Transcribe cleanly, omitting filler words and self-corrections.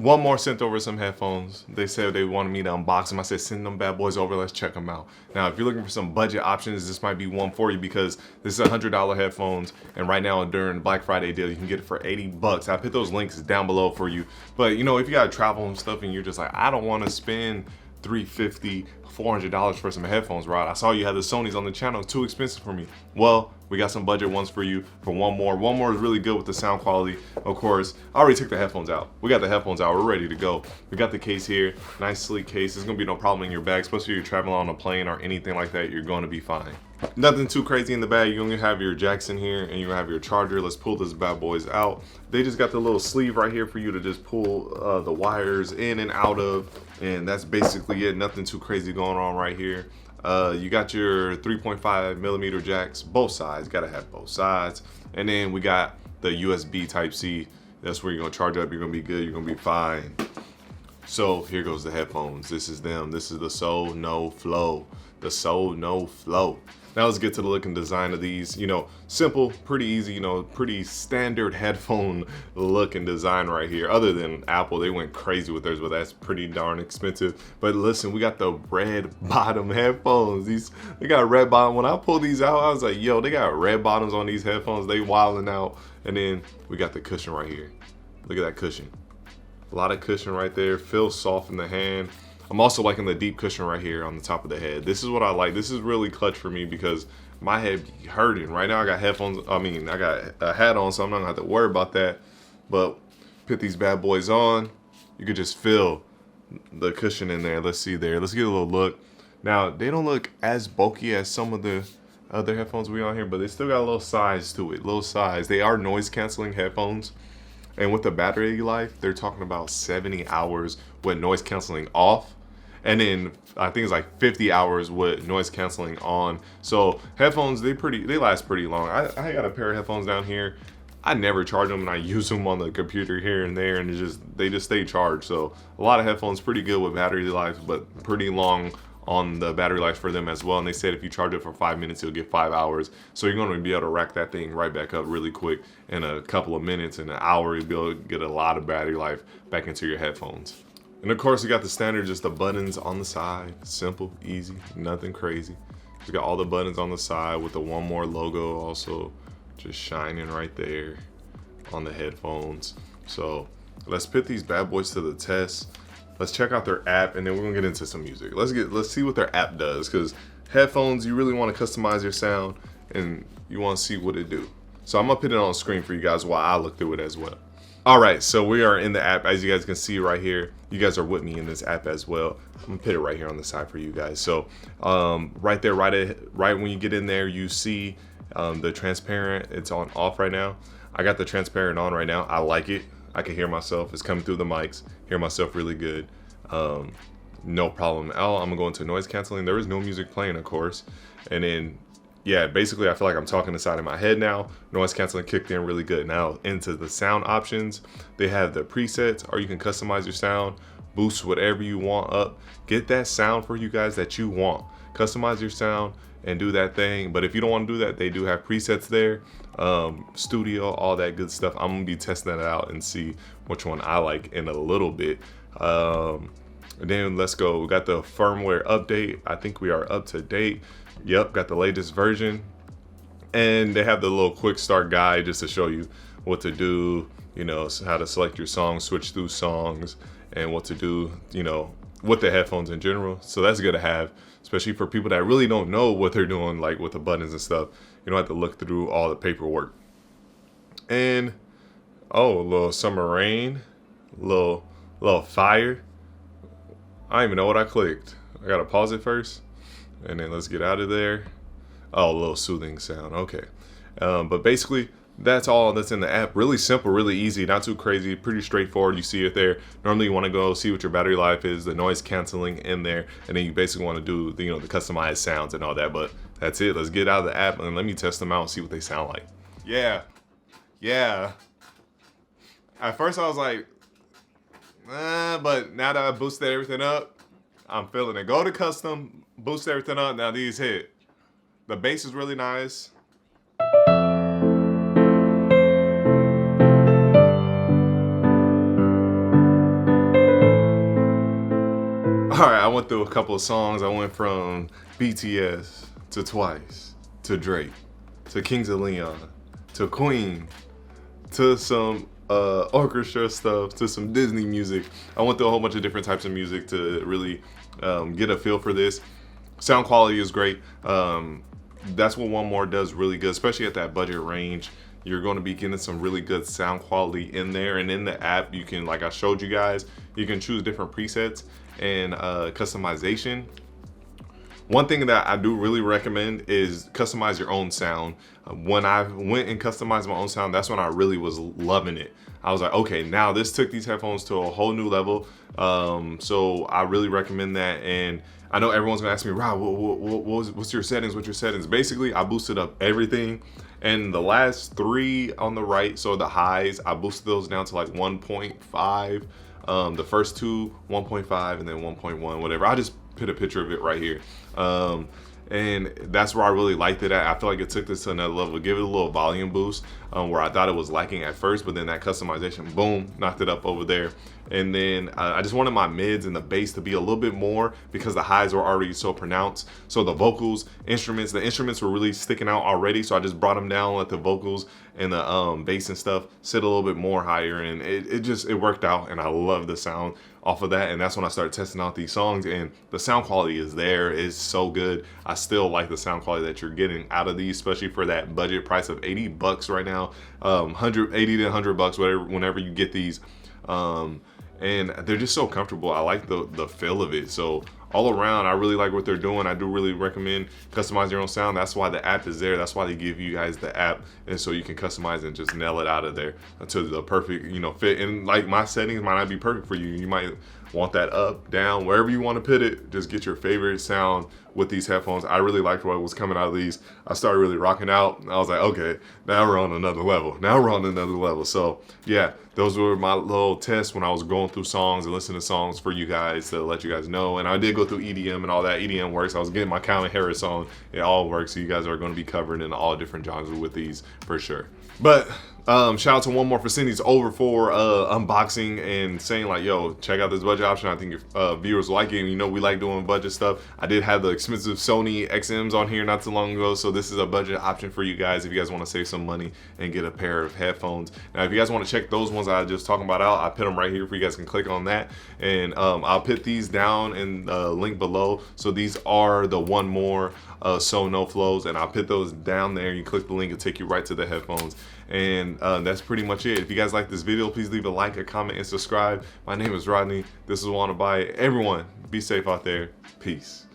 One More sent over some headphones. They said they wanted me to unbox them. I said, send them bad boys over, let's check them out. Now, if you're looking for some budget options, this might be one for you because this is $100 headphones. And right now during Black Friday deal, you can get it for 80 bucks. I put those links down below for you. But you know, if you gotta travel and stuff and you're just like, I don't wanna spend $350, $400 for some headphones, Rod. I saw you had the Sonys on the channel, too expensive for me. Well, we got some budget ones for you for One More. One More is really good with the sound quality. Of course, I already took the headphones out. We got the headphones out, we're ready to go. We got the case here, nice sleek case. There's gonna be no problem in your bag, especially if you're traveling on a plane or anything like that, you're gonna be fine. Nothing too crazy in the bag. You're gonna have your jacks in here and you're gonna have your charger. Let's pull this bad boys out. They just got the little sleeve right here for you to just pull the wires in and out of, and that's basically it. Nothing too crazy going on right here. You got your 3.5 millimeter jacks, both sides. Gotta have both sides. And then we got the USB Type C. That's where you're gonna charge up. You're gonna be good. You're gonna be fine. So here goes the headphones. This is them. This is the SonoFlow. The SonoFlow. Now let's get to the look and design of these. You know, simple, pretty easy, you know, pretty standard headphone look and design right here. Other than Apple, they went crazy with theirs, but that's pretty darn expensive. But listen, we got the red bottom headphones. They got red bottom. When I pulled these out, I was like, yo, they got red bottoms on these headphones. They wilding out. And then we got the cushion right here. Look at that cushion. A lot of cushion right there. Feels soft in the hand. I'm also liking the deep cushion right here on the top of the head. This is what I like. This is really clutch for me because my head be hurting. Right now I got headphones, I got a hat on, so I'm not gonna have to worry about that. But put these bad boys on, you could just feel the cushion in there. Let's see there. Let's get a little look. Now, they don't look as bulky as some of the other headphones we on here, but they still got a little size to it, little size. They are noise canceling headphones. And with the battery life, they're talking about 70 hours with noise canceling off. And then I think it's like 50 hours with noise canceling on. So headphones, they last pretty long. I got a pair of headphones down here. I never charge them and I use them on the computer here and there, and they just stay charged. So a lot of headphones pretty good with battery life, but pretty long on the battery life for them as well. And they said if you charge it for 5 minutes, you'll get 5 hours. So you're going to be able to rack that thing right back up really quick in a couple of minutes. In an hour, you'll be able to get a lot of battery life back into your headphones. And of course, you got the standard, just the buttons on the side. Simple, easy, nothing crazy. You got all the buttons on the side with the One More logo also just shining right there on the headphones. So let's put these bad boys to the test. Let's check out their app, and then we're gonna get into some music. Let's see what their app does, because headphones, you really want to customize your sound and you want to see what it do. So I'm gonna put it on screen for you guys while I look through it as well. All right, so we are in the app. As you guys can see right here, you guys are with me in this app as well. I'm gonna put it right here on the side for you guys. So right there, right when you get in there, you see the transparent. It's on off right now. I got the transparent on right now. I like it. I can hear myself. It's coming through the mics. Hear myself really good. No problem at all. I'm gonna go into noise canceling. There is no music playing, of course. And then, yeah, basically I feel like I'm talking inside of my head now. Noise canceling kicked in really good. Now into the sound options, they have the presets, or you can customize your sound, boost whatever you want up. Get that sound for you guys that you want. Customize your sound and do that thing. But if you don't want to do that, they do have presets there, studio, all that good stuff. I'm gonna be testing that out and see which one I like in a little bit. And then let's go. We got the firmware update. I think we are up to date. Yep, got the latest version. And they have the little quick start guide just to show you what to do, you know, how to select your songs, switch through songs, and what to do, you know, with the headphones in general. So that's good to have, especially for people that really don't know what they're doing, like with the buttons and stuff. You don't have to look through all the paperwork. And oh, a little summer rain, little fire. I don't even know what I clicked. I gotta pause it first, and then let's get out of there. Oh, a little soothing sound. Okay, but basically that's all that's in the app. Really simple, really easy, not too crazy, pretty straightforward. You see it there. Normally you want to go see what your battery life is, the noise canceling in there, and then you basically want to do the, you know, the customized sounds and all that. But that's it. Let's get out of the app and let me test them out and see what they sound like. Yeah. At first I was like, but now that I boosted everything up, I'm feeling it. Go to custom, boost everything up. Now these hit. The bass is really nice. The right, I went through a couple of songs. I went from BTS to Twice to Drake to Kings of Leon to Queen to some orchestra stuff to some Disney music. I went through a whole bunch of different types of music to really get a feel for this. Sound quality is great. That's what One More does really good, especially at that budget range. You're going to be getting some really good sound quality in there, and in the app you can, like I showed you guys, you can choose different presets and customization. One thing that I do really recommend is customize your own sound. When I went and customized my own sound, that's when I really was loving it. I was like, okay, now this took these headphones to a whole new level. So I really recommend that. And I know everyone's gonna ask me, Rob, what's your settings? What's your settings? Basically, I boosted up everything. And the last three on the right, so the highs, I boosted those down to like 1.5. The first two, 1.5, and then 1.1, whatever. I just put a picture of it right here. And that's where I really liked it at. I feel like it took this to another level, give it a little volume boost, where I thought it was lacking at first, but then that customization, boom, knocked it up over there. And then I just wanted my mids and the bass to be a little bit more because the highs were already so pronounced. So the vocals, the instruments were really sticking out already. So I just brought them down, let the vocals and the bass and stuff sit a little bit more higher, and it worked out, and I love the sound off of that. And that's when I started testing out these songs, and the sound quality is there. It's so good. I still like the sound quality that you're getting out of these, especially for that budget price of $80 right now. 180 to $100, whatever, whenever you get these. And they're just so comfortable. I like the feel of it. So all around, I really like what they're doing. I do really recommend customizing your own sound. That's why the app is there. That's why they give you guys the app, and so you can customize and just nail it out of there to the perfect, fit. And like, my settings might not be perfect for you. You might want that up, down, wherever you want to put it. Just get your favorite sound with these headphones. I really liked what was coming out of these. I started really rocking out. I was like, okay, now we're on another level. So yeah, those were my little tests when I was going through songs and listening to songs for you guys to let you guys know. And I did go through EDM and all that. EDM works. I was getting my Calvin Harris on. It all works. So you guys are going to be covered in all different genres with these for sure. But shout out to One More for sending these over for unboxing and saying like, yo, check out this budget option. I think your viewers like it. We like doing budget stuff. I did have the expensive Sony XMs on here not too long ago, so this is a budget option for you guys if you guys want to save some money and get a pair of headphones. Now, if you guys want to check those ones I just talking about out, I put them right here for you guys can click on that. And I'll put these down in the link below. So these are the One More SonoFlows, and I'll put those down there. You click the link, it'll take you right to the headphones. And that's pretty much it. If you guys like this video, please leave a like, a comment, and subscribe. My name is Rodney. This is Wanna Buy It. Everyone, be safe out there. Peace.